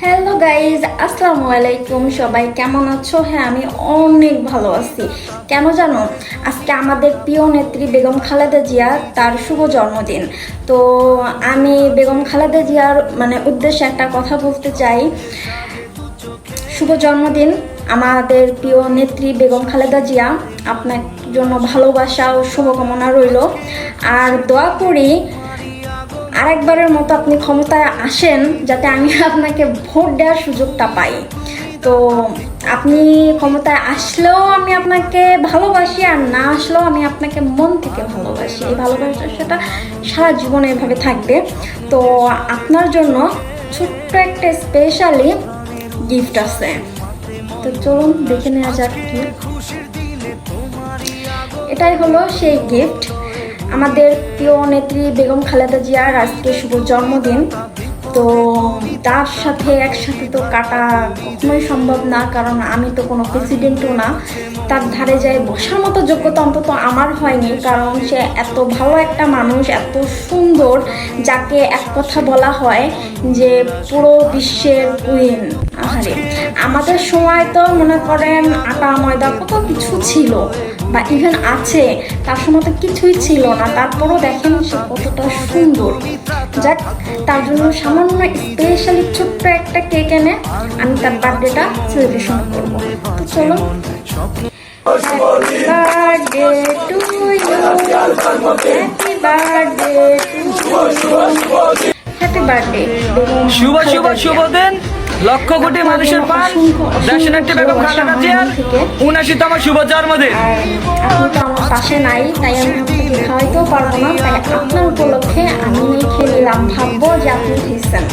Hello guys, আসসালামু আলাইকুম। সবাই কেমন আছো? হ্যাঁ, আমি অনেক ভালো আছি। কেন জানো, আজকে আমাদের প্রিয় নেত্রী বেগম খালেদা জিয়া তার শুভ জন্মদিন। তো আমি বেগম খালেদা জিয়ার উদ্দেশ্যে একটা কথা বলতে চাই। শুভ জন্মদিন আমাদের প্রিয় নেত্রী বেগম খালেদা জিয়া। আপনার জন্য ভালোবাসা ও শুভকামনা রইল। আর দোয়া করি আরেকবারের মতো আপনি ক্ষমতায় আসেন, যাতে আমি আপনাকে ভোট দেওয়ার সুযোগটা পাই। তো আপনি ক্ষমতায় আসলেও আমি আপনাকে ভালোবাসি, আর না আসলেও আমি আপনাকে মন থেকে ভালোবাসি। এই ভালোবাসাটা সারা জীবনে এভাবে থাকবে। তো আপনার জন্য ছোট্ট একটা স্পেশালি গিফট আছে। তো চলুন দেখে নেওয়া যাক কি। এটাই হলো সেই গিফট। আমাদের প্রিয় নেত্রী বেগম খালেদা জিয়ার আজকে শুভ জন্মদিন। তো তার সাথে একসাথে তো কাটা কখনোই সম্ভব না, কারণ আমি তো কোনো প্রেসিডেন্টও না। তার ধারে যাই বসার মতো যোগ্যতা অন্তত আমার হয়নি, কারণ সে এত ভালো একটা মানুষ, এত সুন্দর, যাকে এক কথা বলা হয় যে পুরো বিশ্বের কুইন। আহারে, আমাদের সময় তো মনে করেন আটা ময়দা কত কিছু ছিল, বা ইভেন আছে, তার সময় তো কিছুই ছিল না। তারপরও দেখেন সে কতটা সুন্দর। যাক, তার জন্য সামান্য স্পেশালি ছোট্ট একটা কেক এনে আমি তার বার্থডেটা সেলিব্রেশন করবো। তো চলো, birthday to you, happy birthday to you, happy birthday. শুভ শুভ শুভ দিন। লক্ষ কোটি মানুষের পান দেশনেত্রী বেগম খালেদা জিয়ার ৭৯তম শুভ জন্মদিন। আপনি তো আমার পাশে নাই, তাই আমি আপনাকে খাওয়াইতেও পারবো না। তাই আপনার উপলক্ষে আমি খেয়ে নিলাম, ভাববো যে আপনি খেয়েছেন।